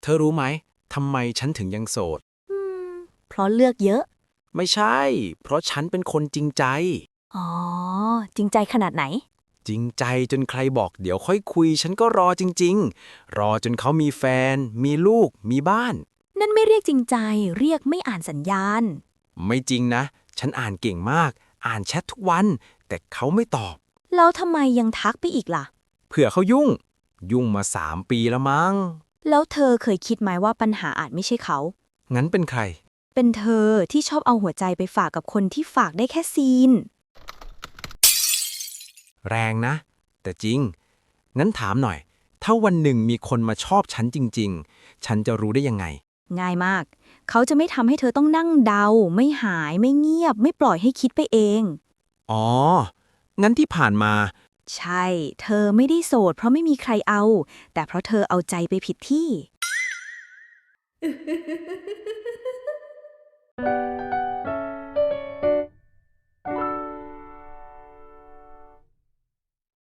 ธอรู้ไหมทำไมฉันถึงยังโสดอืมเพราะเลือกเยอะไม่ใช่ เพราะฉันเป็นคนจริงใจ อ๋อจริงใจขนาดไหนจริงใจจนใครบอกเดี๋ยวค่อยคุยฉันก็รอจริงๆ รอจนเขามีแฟน มีลูก มีบ้าน นั่นไม่เรียกจริงใจเรียกไม่อ่านสัญญาณไม่จริงนะ ฉันอ่านเก่งมาก อ่านแชททุกวัน แต่เขาไม่ตอบ แล้วทำไมยังทักไปอีกล่ะเผื่อเขายุ่ง ยุ่งมา3 ปีแล้วมั้ง แล้วเธอเคยคิดไหมว่าปัญหาอาจไม่ใช่เขางั้นเป็นใคร เป็นเธอที่ชอบเอาหัวใจไปฝากกับคนที่ฝากได้แค่ซีนแรงนะ แต่จริง งั้นถามหน่อย ถ้าวันหนึ่งมีคนมาชอบฉันจริงๆ ฉันจะรู้ได้ยังไง ง่ายมากเขาจะไม่ทำให้เธอต้องนั่งเดาไม่หายไม่เงียบไม่ปล่อยให้คิดไปเอง อ๋อ งั้นที่ผ่านมา ใช่ เธอไม่ได้โสดเพราะไม่มีใครเอา แต่เพราะเธอเอาใจไปผิดที่